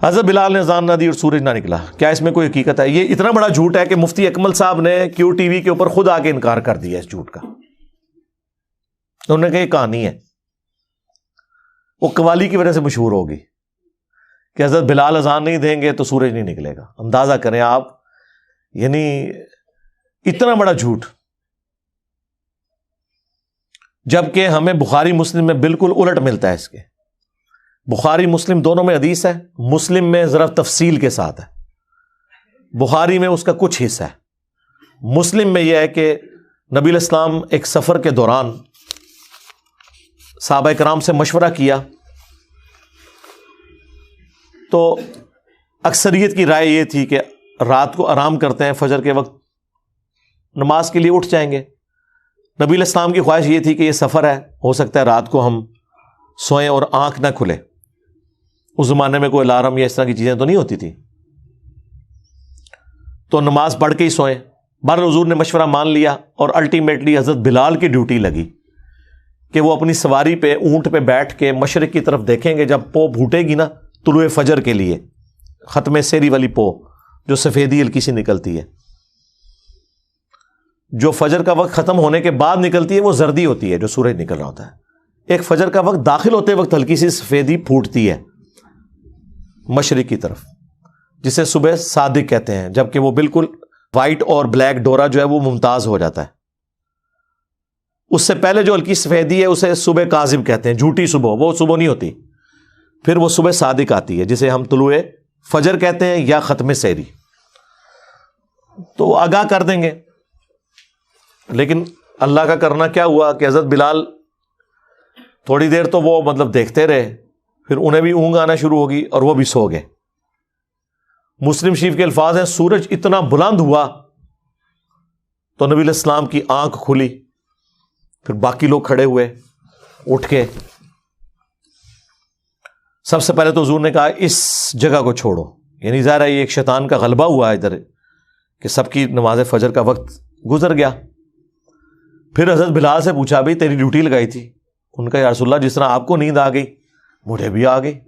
حضرت بلال نے اذان نہ دی اور سورج نہ نکلا، کیا اس میں کوئی حقیقت ہے؟ یہ اتنا بڑا جھوٹ ہے کہ مفتی اکمل صاحب نے کیو ٹی وی کے اوپر خود آ کے انکار کر دیا اس جھوٹ کا. انہوں نے کہا یہ کہانی ہے، وہ قوالی کی وجہ سے مشہور ہوگی کہ حضرت بلال اذان نہیں دیں گے تو سورج نہیں نکلے گا. اندازہ کریں آپ، یعنی اتنا بڑا جھوٹ. جبکہ ہمیں بخاری مسلم میں بالکل الٹ ملتا ہے اس کے. بخاری مسلم دونوں میں حدیث ہے، مسلم میں ذرا تفصیل کے ساتھ ہے، بخاری میں اس کا کچھ حصہ ہے. مسلم میں یہ ہے کہ نبی علیہ السلام ایک سفر کے دوران صحابہ کرام سے مشورہ کیا تو اکثریت کی رائے یہ تھی کہ رات کو آرام کرتے ہیں، فجر کے وقت نماز کے لیے اٹھ جائیں گے. نبی علیہ السلام کی خواہش یہ تھی کہ یہ سفر ہے، ہو سکتا ہے رات کو ہم سوئیں اور آنکھ نہ کھلے. اس زمانے میں کوئی الارم یا اس طرح کی چیزیں تو نہیں ہوتی تھی، تو نماز پڑھ کے ہی سوئیں. بہرحال حضور نے مشورہ مان لیا اور الٹیمیٹلی حضرت بلال کی ڈیوٹی لگی کہ وہ اپنی سواری پہ، اونٹ پہ بیٹھ کے مشرق کی طرف دیکھیں گے. جب پو پھوٹے گی نا طلوع فجر کے لیے، ختم سیری والی پو جو سفیدی ہلکی سی نکلتی ہے، جو فجر کا وقت ختم ہونے کے بعد نکلتی ہے وہ زردی ہوتی ہے جو سورج نکل رہا ہوتا ہے. ایک فجر کا وقت داخل ہوتے وقت ہلکی سی سفیدی پھوٹتی ہے مشرق کی طرف، جسے صبح صادق کہتے ہیں، جبکہ وہ بالکل وائٹ اور بلیک ڈورا جو ہے وہ ممتاز ہو جاتا ہے. اس سے پہلے جو ہلکی سفیدی ہے اسے صبح کاذب کہتے ہیں، جھوٹی صبح، وہ صبح نہیں ہوتی. پھر وہ صبح صادق آتی ہے جسے ہم طلوع فجر کہتے ہیں یا ختم سحری. تو وہ آگاہ کر دیں گے. لیکن اللہ کا کرنا کیا ہوا کہ حضرت بلال تھوڑی دیر تو وہ مطلب دیکھتے رہے، پھر انہیں بھی اونگ آنا شروع ہوگی اور وہ بھی سو گئے. مسلم شریف کے الفاظ ہیں، سورج اتنا بلند ہوا تو نبی علیہ السلام کی آنکھ کھلی. پھر باقی لوگ کھڑے ہوئے اٹھ کے. سب سے پہلے تو حضور نے کہا اس جگہ کو چھوڑو، یعنی ظاہر ہے یہ ایک شیطان کا غلبہ ہوا ادھر کہ سب کی نماز فجر کا وقت گزر گیا. پھر حضرت بلال سے پوچھا بھائی تیری ڈیوٹی لگائی تھی؟ ان کا یا رسول اللہ جس طرح آپ کو نیند آ گئی مجھے بھی آ گئی.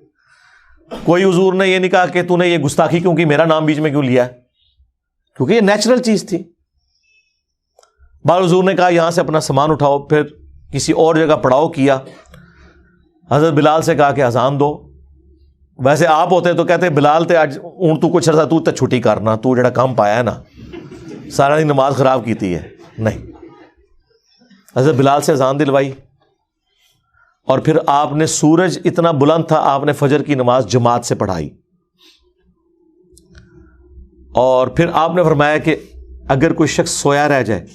کوئی حضور نے یہ نہیں کہا کہ تو نے یہ گستاخی کیوں کی، میرا نام بیچ میں کیوں لیا ہے، کیونکہ یہ نیچرل چیز تھی. بعض حضور نے کہا یہاں سے اپنا سامان اٹھاؤ، پھر کسی اور جگہ پڑاؤ کیا. حضرت بلال سے کہا کہ اذان دو. ویسے آپ ہوتے تو کہتے بلال تے اج ہوں تو کچھ عرصہ تو چھٹی کرنا، تو جڑا کام پایا ہے نا سارا دن نماز خراب کیتی ہے. نہیں، حضرت بلال سے اذان دلوائی. اور پھر آپ نے، سورج اتنا بلند تھا، آپ نے فجر کی نماز جماعت سے پڑھائی. اور پھر آپ نے فرمایا کہ اگر کوئی شخص سویا رہ جائے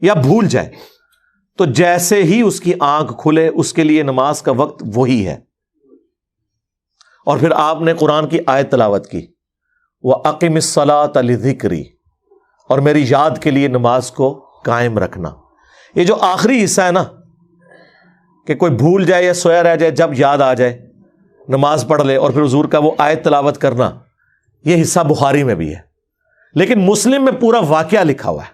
یا بھول جائے تو جیسے ہی اس کی آنکھ کھلے اس کے لیے نماز کا وقت وہی ہے. اور پھر آپ نے قرآن کی آیت تلاوت کی، وَأَقِمِ الصَّلَاةَ لِذِكْرِي، اور میری یاد کے لیے نماز کو قائم رکھنا. یہ جو آخری حصہ ہے نا کہ کوئی بھول جائے یا سویا رہ جائے، جب یاد آ جائے نماز پڑھ لے، اور پھر حضور کا وہ آیت تلاوت کرنا، یہ حصہ بخاری میں بھی ہے. لیکن مسلم میں پورا واقعہ لکھا ہوا ہے.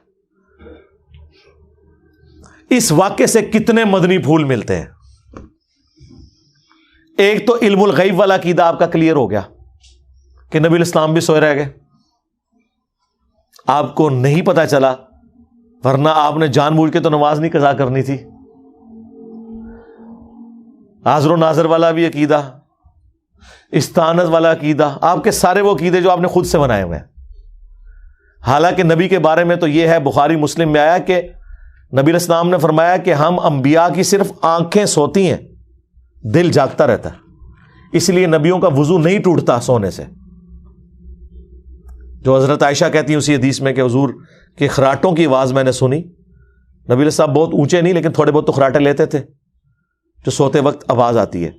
اس واقعے سے کتنے مدنی پھول ملتے ہیں. ایک تو علم الغیب والا عقیدہ آپ کا کلیئر ہو گیا کہ نبی علیہ السلام بھی سوئے رہ گئے، آپ کو نہیں پتا چلا، ورنہ آپ نے جان بوجھ کے تو نماز نہیں قضا کرنی تھی. حاضر و ناظر والا بھی عقیدہ، استعانت والا عقیدہ، آپ کے سارے وہ عقیدے جو آپ نے خود سے بنائے ہوئے ہیں. حالانکہ نبی کے بارے میں تو یہ ہے، بخاری مسلم میں آیا کہ نبی علیہ السلام نے فرمایا کہ ہم انبیاء کی صرف آنکھیں سوتی ہیں، دل جاگتا رہتا ہے. اس لیے نبیوں کا وضو نہیں ٹوٹتا سونے سے. جو حضرت عائشہ کہتی ہیں اسی حدیث میں کہ حضور کے خراٹوں کی آواز میں نے سنی. نبی علیہ السلام بہت اونچے نہیں لیکن تھوڑے بہت تو خراٹے لیتے تھے جو سوتے وقت آواز آتی ہے.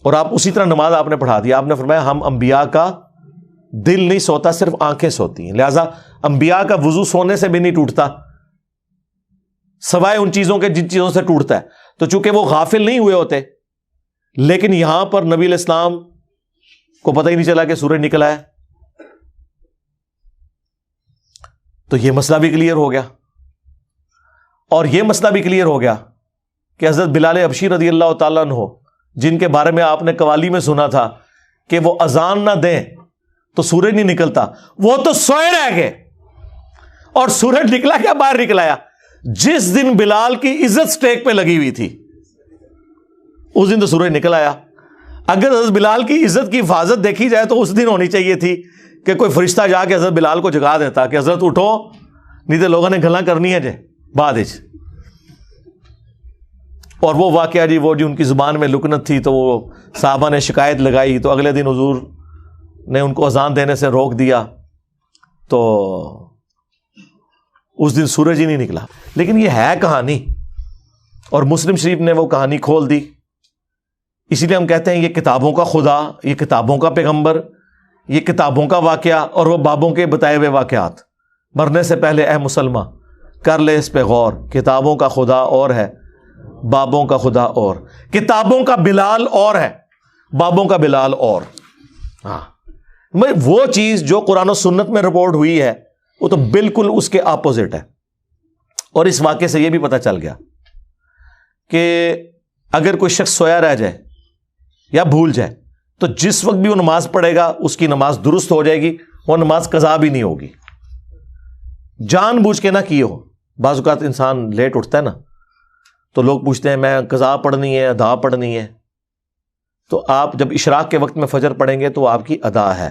اور آپ اسی طرح نماز آپ نے پڑھا دی. آپ نے فرمایا ہم انبیاء کا دل نہیں سوتا، صرف آنکھیں سوتی ہیں. لہذا انبیاء کا وضو سونے سے بھی نہیں ٹوٹتا، سوائے ان چیزوں کے جن چیزوں سے ٹوٹتا ہے. تو چونکہ وہ غافل نہیں ہوئے ہوتے، لیکن یہاں پر نبی علیہ السلام کو پتہ ہی نہیں چلا کہ سورج نکلا ہے. تو یہ مسئلہ بھی کلیئر ہو گیا. اور یہ مسئلہ بھی کلیئر ہو گیا کہ حضرت بلال حبشی رضی اللہ تعالیٰ عنہ، جن کے بارے میں آپ نے قوالی میں سنا تھا کہ وہ اذان نہ دیں تو سورج نہیں نکلتا، وہ تو سوئے رہ گئے، اور سورج نکلا کیا؟ باہر نکلایا۔ جس دن بلال کی عزت سٹیک پہ لگی ہوئی تھی اس دن تو سورج نکل آیا۔ اگر حضرت بلال کی عزت کی حفاظت دیکھی جائے تو اس دن ہونی چاہیے تھی کہ کوئی فرشتہ جا کے حضرت بلال کو جگا دیتا کہ حضرت اٹھو، نہیں تو لوگوں نے گلاں کرنی ہے جے بعد وچ۔ اور وہ واقعہ جی، وہ جو ان کی زبان میں لکنت تھی تو وہ صحابہ نے شکایت لگائی، تو اگلے دن حضور نے ان کو اذان دینے سے روک دیا، تو اس دن سورج ہی نہیں نکلا۔ لیکن یہ ہے کہانی، اور مسلم شریف نے وہ کہانی کھول دی۔ اسی لیے ہم کہتے ہیں یہ کتابوں کا خدا، یہ کتابوں کا پیغمبر، یہ کتابوں کا واقعہ، اور وہ بابوں کے بتائے ہوئے واقعات۔ مرنے سے پہلے اے مسلمہ کر لے اس پہ غور، کتابوں کا خدا اور ہے، بابوں کا خدا اور، کتابوں کا بلال اور ہے، بابوں کا بلال اور۔ ہاں، وہ چیز جو قرآن و سنت میں رپورٹ ہوئی ہے وہ تو بالکل اس کے اپوزٹ ہے۔ اور اس واقعے سے یہ بھی پتہ چل گیا کہ اگر کوئی شخص سویا رہ جائے یا بھول جائے تو جس وقت بھی وہ نماز پڑھے گا اس کی نماز درست ہو جائے گی، وہ نماز قضا بھی نہیں ہوگی، جان بوجھ کے نہ کی ہو۔ بعض اوقات انسان لیٹ اٹھتا ہے نا، تو لوگ پوچھتے ہیں میں قضا پڑھنی ہے، ادا پڑھنی ہے، تو آپ جب اشراق کے وقت میں فجر پڑھیں گے تو آپ کی ادا ہے،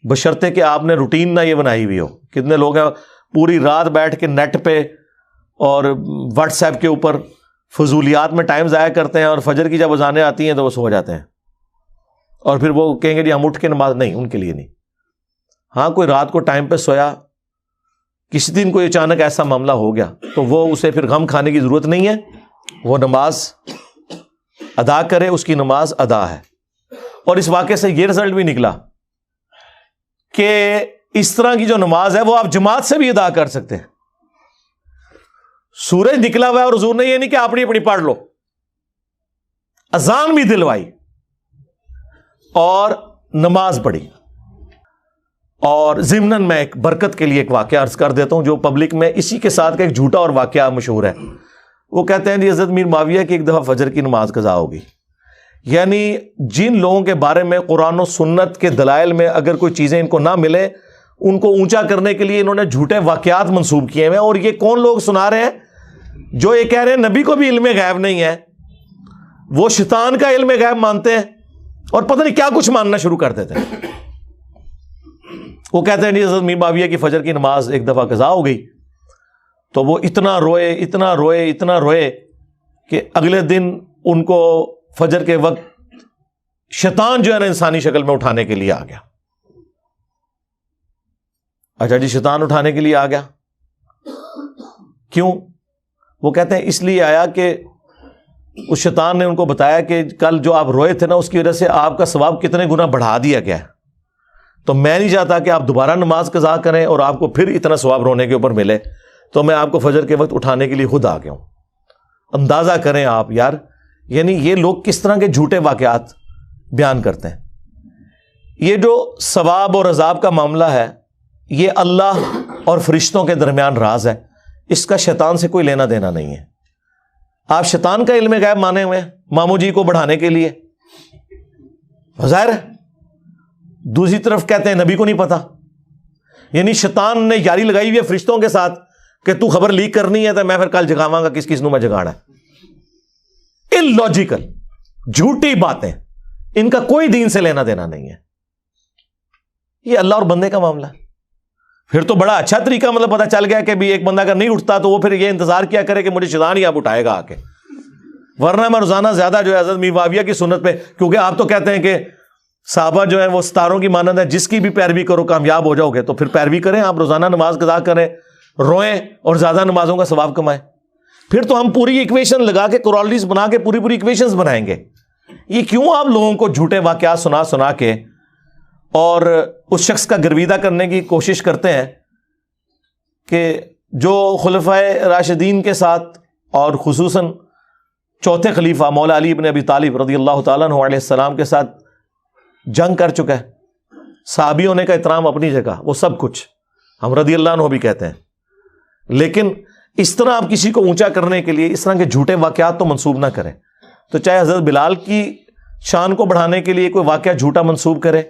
بشرطے کہ آپ نے روٹین نہ یہ بنائی ہوئی ہو۔ کتنے لوگ ہیں پوری رات بیٹھ کے نیٹ پہ اور واٹس ایپ کے اوپر فضولیات میں ٹائم ضائع کرتے ہیں، اور فجر کی جب اذانیں آتی ہیں تو وہ سو جاتے ہیں، اور پھر وہ کہیں گے جی ہم اٹھ کے نماز نہیں، ان کے لیے نہیں۔ ہاں، کوئی رات کو ٹائم پہ سویا، کسی دن کوئی اچانک ایسا معاملہ ہو گیا تو وہ اسے پھر غم کھانے کی ضرورت نہیں ہے، وہ نماز ادا کرے، اس کی نماز ادا ہے۔ اور اس واقعے سے یہ رزلٹ بھی نکلا کہ اس طرح کی جو نماز ہے وہ آپ جماعت سے بھی ادا کر سکتے ہیں۔ سورج نکلا ہوا ہے اور حضور نے یہ نہیں کہ اپنی اپنی پڑھ لو، اذان بھی دلوائی اور نماز پڑھی۔ اور ضمناً میں ایک برکت کے لیے ایک واقعہ عرض کر دیتا ہوں جو پبلک میں اسی کے ساتھ کا ایک جھوٹا اور واقعہ مشہور ہے۔ وہ کہتے ہیں جی حضرت میر معاویہ کی ایک دفعہ فجر کی نماز قضا ہوگی، یعنی جن لوگوں کے بارے میں قرآن و سنت کے دلائل میں اگر کوئی چیزیں ان کو نہ ملے، ان کو اونچا کرنے کے لیے انہوں نے جھوٹے واقعات منسوب کیے ہوئے ہیں۔ اور یہ کون لوگ سنا رہے ہیں؟ جو یہ کہہ رہے ہیں نبی کو بھی علم غیب نہیں ہے، وہ شیطان کا علم غیب مانتے ہیں اور پتہ نہیں کیا کچھ ماننا شروع کر دیتے ہیں۔ وہ کہتے ہیں جی حضرت میر معاویہ کی فجر کی نماز ایک دفعہ قضا ہو گئی، تو وہ اتنا روئے اتنا روئے اتنا روئے کہ اگلے دن ان کو فجر کے وقت شیطان جو ہے نا انسانی شکل میں اٹھانے کے لیے آ گیا۔ اچھا جی، شیطان اٹھانے کے لیے آ گیا، کیوں؟ وہ کہتے ہیں اس لیے آیا کہ اس شیطان نے ان کو بتایا کہ کل جو آپ روئے تھے نا اس کی وجہ سے آپ کا ثواب کتنے گنا بڑھا دیا گیا ہے، تو میں نہیں چاہتا کہ آپ دوبارہ نماز قضا کریں اور آپ کو پھر اتنا ثواب رونے کے اوپر ملے، تو میں آپ کو فجر کے وقت اٹھانے کے لیے خود آ گیا ہوں۔ اندازہ کریں آپ یار، یعنی یہ لوگ کس طرح کے جھوٹے واقعات بیان کرتے ہیں۔ یہ جو ثواب اور عذاب کا معاملہ ہے یہ اللہ اور فرشتوں کے درمیان راز ہے، اس کا شیطان سے کوئی لینا دینا نہیں ہے۔ آپ شیطان کا علم غیب مانے ہوئے ہیں ماموں جی کو بڑھانے کے لیے، ظاہر ہے۔ دوسری طرف کہتے ہیں نبی کو نہیں پتا، یعنی شیطان نے یاری لگائی ہوئی ہے فرشتوں کے ساتھ کہ تو خبر لیک کرنی ہے تو میں پھر کل جگاواں گا، کس کس نو میں جگانا ہے۔ اللاجیکل جھوٹی باتیں، ان کا کوئی دین سے لینا دینا نہیں ہے، یہ اللہ اور بندے کا معاملہ ہے۔ پھر تو بڑا اچھا طریقہ مطلب پتہ چل گیا کہ بھی ایک بندہ اگر نہیں اٹھتا تو وہ پھر یہ انتظار کیا کرے کہ مجھے شیطان ہی اب اٹھائے گا آ کے، ورنہ میں روزانہ زیادہ جو ہے حضرت میر معاویہ کی سنت پہ، کیونکہ آپ تو کہتے ہیں کہ صحابہ جو ہیں وہ ستاروں کی مانند ہے، جس کی بھی پیروی کرو کامیاب ہو جاؤ گے، تو پھر پیروی کریں، آپ روزانہ نماز قضا کریں، روئیں اور زیادہ نمازوں کا ثواب کمائیں۔ پھر تو ہم پوری ایکویشن لگا کے کورالٹیز بنا کے پوری ایکویشنز بنائیں گے۔ یہ کیوں آپ لوگوں کو جھوٹے واقعات سنا کے اور اس شخص کا گرویدہ کرنے کی کوشش کرتے ہیں کہ جو خلفائے راشدین کے ساتھ اور خصوصاً چوتھے خلیفہ مولا علی بن ابی طالب رضی اللہ تعالیٰ عنہ علیہ السلام کے ساتھ جنگ کر چکا ہے۔ صحابی ہونے کا احترام اپنی جگہ، وہ سب کچھ ہم رضی اللہ عنہ بھی کہتے ہیں، لیکن اس طرح آپ کسی کو اونچا کرنے کے لیے اس طرح کے جھوٹے واقعات تو منسوب نہ کریں۔ تو چاہے حضرت بلال کی شان کو بڑھانے کے لیے کوئی واقعہ جھوٹا منسوب کرے،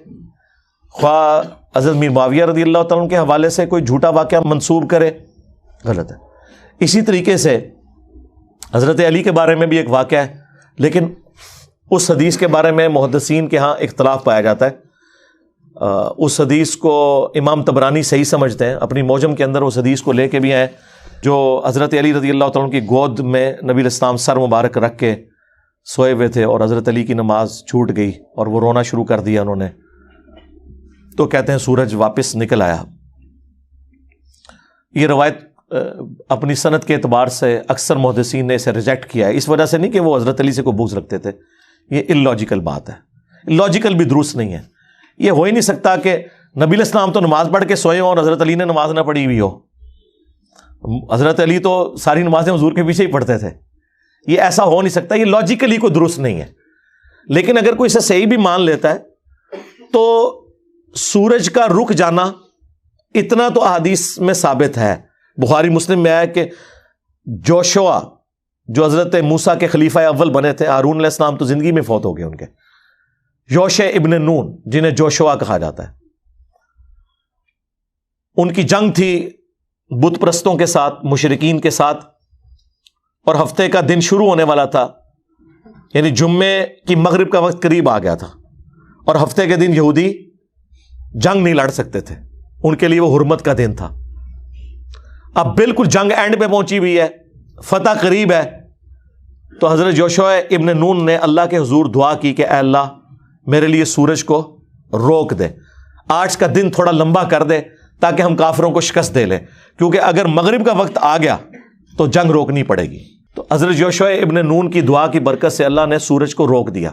خواہ حضرت میر معاویہ رضی اللہ تعالیٰ عنہ کے حوالے سے کوئی جھوٹا واقعہ منسوب کرے، غلط ہے۔ اسی طریقے سے حضرت علی کے بارے میں بھی ایک واقعہ ہے، لیکن اس حدیث کے بارے میں محدثین کے ہاں اختلاف پایا جاتا ہے۔ اس حدیث کو امام طبرانی صحیح سمجھتے ہیں، اپنی موجم کے اندر اس حدیث کو لے کے بھی آئے جو حضرت علی رضی اللہ تعالیٰ عنہ کی گود میں نبی علیہ السلام سر مبارک رکھ کے سوئے ہوئے تھے اور حضرت علی کی نماز چھوٹ گئی اور وہ رونا شروع کر دیا انہوں نے، تو کہتے ہیں سورج واپس نکل آیا۔ یہ روایت اپنی سند کے اعتبار سے اکثر محدثین نے اسے ریجیکٹ کیا ہے، اس وجہ سے نہیں کہ وہ حضرت علی سے کوئی بغض رکھتے تھے، یہ اللاجیکل بات ہے، لاجیکل بھی درست نہیں ہے۔ یہ ہو ہی نہیں سکتا کہ نبی علیہ السلام تو نماز پڑھ کے سوئے ہوں اور حضرت علی نے نماز نہ پڑھی ہوئی ہو۔ حضرت علی تو ساری نمازیں حضور کے پیچھے ہی پڑھتے تھے، یہ ایسا ہو نہیں سکتا، یہ لاجیکلی کوئی درست نہیں ہے۔ لیکن اگر کوئی اسے صحیح بھی مان لیتا ہے تو سورج کا رک جانا اتنا تو احادیث میں ثابت ہے۔ بخاری مسلم میں آیا کہ جوشوا جو حضرت موسیٰ کے خلیفہ اول بنے تھے، ہارون علیہ السلام تو زندگی میں فوت ہو گئے ان کے، یوشع ابن نون جنہیں جوشوا کہا جاتا ہے، ان کی جنگ تھی بت پرستوں کے ساتھ، مشرکین کے ساتھ، اور ہفتے کا دن شروع ہونے والا تھا، یعنی جمعے کی مغرب کا وقت قریب آ گیا تھا، اور ہفتے کے دن یہودی جنگ نہیں لڑ سکتے تھے، ان کے لیے وہ حرمت کا دن تھا۔ اب بالکل جنگ اینڈ پہ پہنچی ہوئی ہے، فتح قریب ہے، تو حضرت یوشع ابن نون نے اللہ کے حضور دعا کی کہ اے اللہ میرے لیے سورج کو روک دے، آج کا دن تھوڑا لمبا کر دے تاکہ ہم کافروں کو شکست دے لیں، کیونکہ اگر مغرب کا وقت آ گیا تو جنگ روکنی پڑے گی۔ تو حضرت یوشع ابن نون کی دعا کی برکت سے اللہ نے سورج کو روک دیا،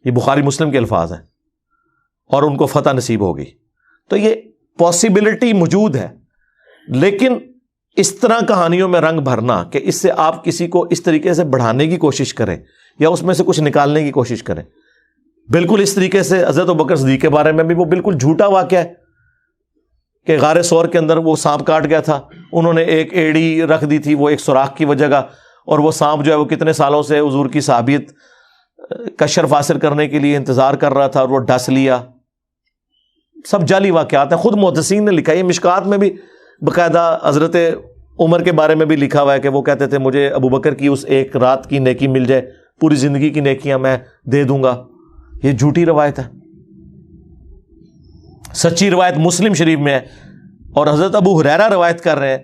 یہ بخاری مسلم کے الفاظ ہیں، اور ان کو فتح نصیب ہوگی۔ تو یہ پاسبلٹی موجود ہے، لیکن اس طرح کہانیوں میں رنگ بھرنا کہ اس سے آپ کسی کو اس طریقے سے بڑھانے کی کوشش کریں یا اس میں سے کچھ نکالنے کی کوشش کریں، بالکل اس طریقے سے حضرت ابوبکر صدیق کے بارے میں بھی وہ بالکل جھوٹا واقعہ ہے کہ غار ثور کے اندر وہ سانپ کاٹ گیا تھا، انہوں نے ایک ایڑی رکھ دی تھی وہ ایک سوراخ کی وجہ کا، اور وہ سانپ جو ہے وہ کتنے سالوں سے حضور کی صحابیت کا شرف حاصل کرنے کے لیے انتظار کر رہا تھا اور وہ ڈس لیا۔ سب جعلی واقعات ہیں، خود محدثین نے لکھا ہے، مشکات میں بھی باقاعدہ حضرت عمر کے بارے میں بھی لکھا ہوا ہے کہ وہ کہتے تھے مجھے ابوبکر کی اس ایک رات کی نیکی مل جائے، پوری زندگی کی نیکیاں میں دے دوں گا۔ یہ جھوٹی روایت ہے، سچی روایت مسلم شریف میں ہے، اور حضرت ابو ہریرہ روایت کر رہے ہیں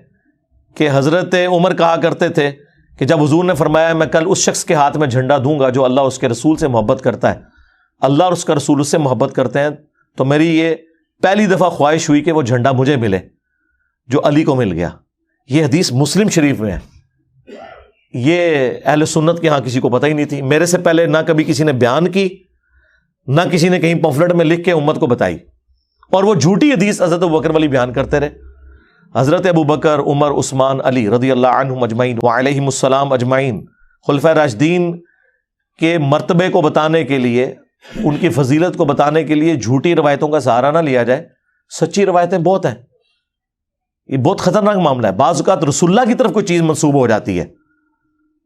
کہ حضرت عمر کہا کرتے تھے کہ جب حضور نے فرمایا میں کل اس شخص کے ہاتھ میں جھنڈا دوں گا جو اللہ اور اس کے رسول سے محبت کرتا ہے، اللہ اور اس کا رسول اس سے محبت کرتے ہیں، تو میری یہ پہلی دفعہ خواہش ہوئی کہ وہ جھنڈا مجھے ملے جو علی کو مل گیا۔ یہ حدیث مسلم شریف میں ہے، یہ اہل سنت کے ہاں کسی کو پتہ ہی نہیں تھی، میرے سے پہلے نہ کبھی کسی نے بیان کی، نہ کسی نے کہیں پمفلٹ میں لکھ کے امت کو بتائی، اور وہ جھوٹی حدیث حضرت ابوبکر والی بیان کرتے رہے۔ حضرت ابوبکر، عمر، عثمان، علی رضی اللہ عنہم اجمعین وعلیہم السلام اجمعین، خلفائے راشدین کے مرتبے کو بتانے کے لیے، ان کی فضیلت کو بتانے کے لیے جھوٹی روایتوں کا سہارا نہ لیا جائے، سچی روایتیں بہت ہیں۔ یہ بہت خطرناک معاملہ ہے، بعض اوقات رسول اللہ کی طرف کوئی چیز منسوب ہو جاتی ہے۔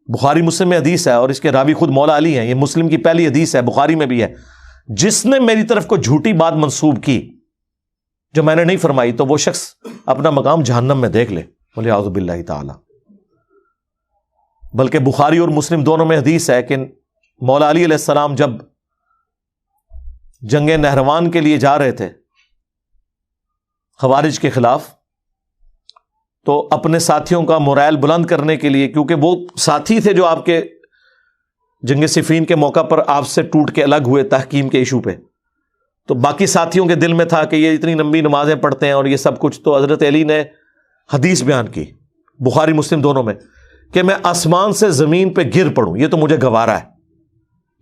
بخاری مسلم میں حدیث ہے، اور اس کے راوی خود مولا علی ہیں، یہ مسلم کی پہلی حدیث ہے، بخاری میں بھی ہے، جس نے میری طرف کو جھوٹی بات منسوب کی جو میں نے نہیں فرمائی تو وہ شخص اپنا مقام جہنم میں دیکھ لے، وَلِعَوْذُ بِاللَّهِ تعالی۔ بلکہ بخاری اور مسلم دونوں میں حدیث ہے کہ مولا علی علیہ السلام جب جنگ نہروان کے لیے جا رہے تھے خوارج کے خلاف، تو اپنے ساتھیوں کا مورائل بلند کرنے کے لیے، کیونکہ وہ ساتھی تھے جو آپ کے جنگ صفین کے موقع پر آپ سے ٹوٹ کے الگ ہوئے تحکیم کے ایشو پہ، تو باقی ساتھیوں کے دل میں تھا کہ یہ اتنی لمبی نمازیں پڑھتے ہیں اور یہ سب کچھ، تو حضرت علی نے حدیث بیان کی بخاری مسلم دونوں میں کہ میں آسمان سے زمین پہ گر پڑوں یہ تو مجھے گوارا ہے،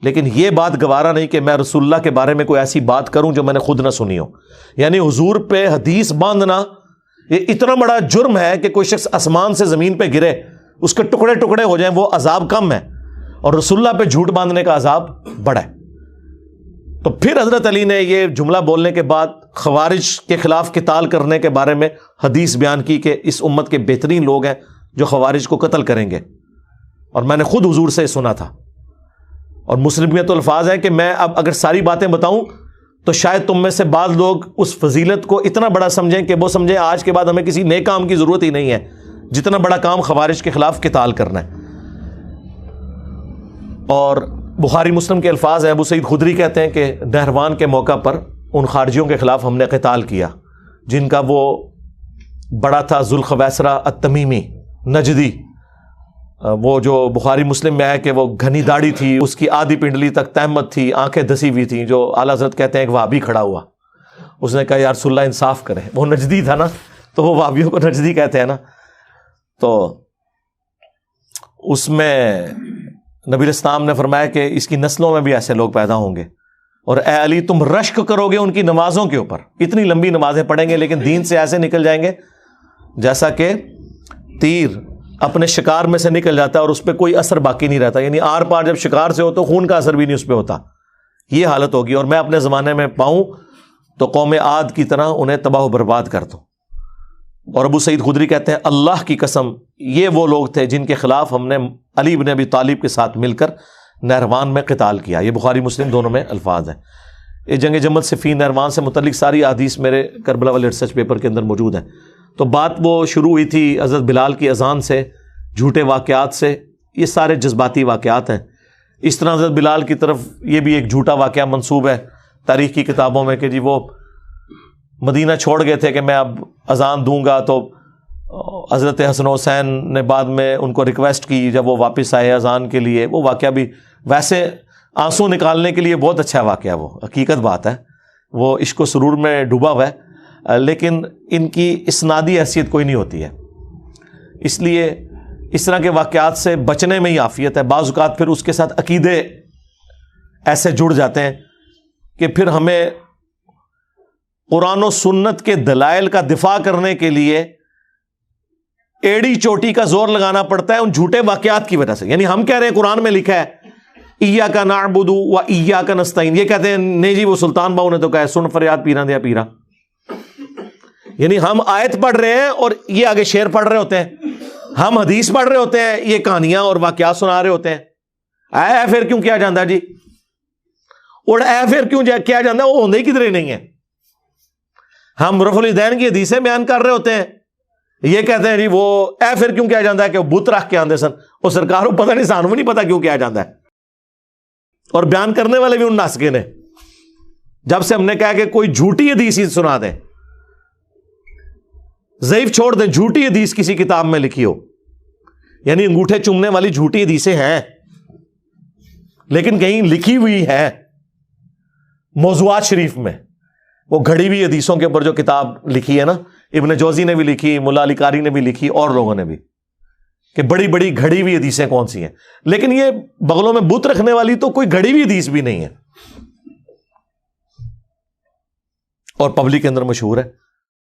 لیکن یہ بات گوارا نہیں کہ میں رسول اللہ کے بارے میں کوئی ایسی بات کروں جو میں نے خود نہ سنی ہو۔ یعنی حضور پہ حدیث باندھنا یہ اتنا بڑا جرم ہے کہ کوئی شخص آسمان سے زمین پہ گرے، اس کے ٹکڑے ٹکڑے ہو جائیں، وہ عذاب کم ہے، اور رسول اللہ پہ جھوٹ باندھنے کا عذاب بڑا ہے۔ تو پھر حضرت علی نے یہ جملہ بولنے کے بعد خوارج کے خلاف قتال کرنے کے بارے میں حدیث بیان کی کہ اس امت کے بہترین لوگ ہیں جو خوارج کو قتل کریں گے، اور میں نے خود حضور سے سنا تھا۔ اور مسلم میں تو الفاظ ہیں کہ میں اب اگر ساری باتیں بتاؤں تو شاید تم میں سے بعض لوگ اس فضیلت کو اتنا بڑا سمجھیں کہ وہ سمجھیں آج کے بعد ہمیں کسی نیک کام کی ضرورت ہی نہیں ہے، جتنا بڑا کام خوارج کے خلاف قتال کرنا ہے۔ اور بخاری مسلم کے الفاظ ہیں، ابو سعید خدری کہتے ہیں کہ نہروان کے موقع پر ان خارجیوں کے خلاف ہم نے قتال کیا جن کا وہ بڑا تھا ذوالخویسرہ التمیمی نجدی، وہ جو بخاری مسلم میں ہے کہ وہ گھنی داڑھی تھی، اس کی آدھی پنڈلی تک تہمت تھی، آنکھیں دسی ہوئی تھیں، جو اعلیٰ حضرت کہتے ہیں کہ وہابی کھڑا ہوا، اس نے کہا یا رسول اللہ انصاف کریں، وہ نجدی تھا نا، تو وہ وہابیوں کو نجدی کہتے ہیں نا، تو اس میں نبی اسلام نے فرمایا کہ اس کی نسلوں میں بھی ایسے لوگ پیدا ہوں گے، اور اے علی تم رشک کرو گے ان کی نمازوں کے اوپر، اتنی لمبی نمازیں پڑھیں گے لیکن دین سے ایسے نکل جائیں گے جیسا کہ تیر اپنے شکار میں سے نکل جاتا ہے اور اس پہ کوئی اثر باقی نہیں رہتا، یعنی آر پار جب شکار سے ہو تو خون کا اثر بھی نہیں اس پہ ہوتا، یہ حالت ہوگی، اور میں اپنے زمانے میں پاؤں تو قوم عاد کی طرح انہیں تباہ و برباد کر دوں۔ اور ابو سعید خدری کہتے ہیں اللہ کی قسم یہ وہ لوگ تھے جن کے خلاف ہم نے علی بن ابی طالب کے ساتھ مل کر نہروان میں قتال کیا۔ یہ بخاری مسلم دونوں میں الفاظ ہیں۔ یہ جنگ جمل صفین نہروان سے متعلق ساری احادیث میرے کربلا والے ریسرچ پیپر کے اندر موجود ہیں۔ تو بات وہ شروع ہوئی تھی حضرت بلال کی اذان سے، جھوٹے واقعات سے، یہ سارے جذباتی واقعات ہیں۔ اس طرح حضرت بلال کی طرف یہ بھی ایک جھوٹا واقعہ منسوب ہے تاریخ کی کتابوں میں کہ جی وہ مدینہ چھوڑ گئے تھے کہ میں اب اذان دوں گا، تو حضرت حسن حسین نے بعد میں ان کو ریکویسٹ کی جب وہ واپس آئے اذان کے لیے۔ وہ واقعہ بھی ویسے آنسو نکالنے کے لیے بہت اچھا واقعہ، وہ حقیقت بات ہے، وہ عشق و سرور میں ڈوبا ہوا ہے، لیکن ان کی اسنادی حیثیت کوئی نہیں ہوتی ہے، اس لیے اس طرح کے واقعات سے بچنے میں ہی عافیت ہے۔ بعض اوقات پھر اس کے ساتھ عقیدے ایسے جڑ جاتے ہیں کہ پھر ہمیں قرآن و سنت کے دلائل کا دفاع کرنے کے لیے ایڑی چوٹی کا زور لگانا پڑتا ہے ان جھوٹے واقعات کی وجہ سے۔ یعنی ہم کہہ رہے ہیں قرآن میں لکھا ہے ایاک نعبد و ایاک نستعین، یہ کہتے ہیں نہیں جی وہ سلطان باؤ نے تو کہا ہے سن فریاد پیرا دیا پیرا، یعنی ہم آیت پڑھ رہے ہیں اور یہ آگے شعر پڑھ رہے ہوتے ہیں، ہم حدیث پڑھ رہے ہوتے ہیں، یہ کہانیاں اور واقعات سنا رہے ہوتے ہیں۔ اے پھر کیوں کیا جاندہ جی، اور اے پھر کیوں کیا جاندہ، وہ ہوندے ہی کدھر نہیں ہے۔ ہم رفع الیدین کی حدیثیں بیان کر رہے ہوتے ہیں، یہ کہتے ہیں جی وہ اے پھر کیوں کیا جاندہ ہے کہ وہ بت رکھ کے آندے سن، وہ سرکار کو پتہ نہیں، سانو نہیں پتہ کیوں کیا جاندہ ہے، اور بیان کرنے والے بھی ان ناسکے نے۔ جب سے ہم نے کہا کہ کوئی جھوٹی حدیث ہی سنا دیں، ضعیف چھوڑ دیں، جھوٹی حدیث کسی کتاب میں لکھی ہو، یعنی انگوٹھے چومنے والی جھوٹی حدیثیں ہیں لیکن کہیں لکھی ہوئی ہے موضوعات شریف میں، وہ گھڑی ہوئی حدیثوں کے اوپر جو کتاب لکھی ہے نا، ابن جوزی نے بھی لکھی، ملا علی قاری نے بھی لکھی، اور لوگوں نے بھی، کہ بڑی بڑی گھڑی ہوئی حدیثیں کون سی ہیں، لیکن یہ بغلوں میں بت رکھنے والی تو کوئی گھڑی ہوئی حدیث بھی نہیں ہے اور پبلک کے اندر مشہور ہے۔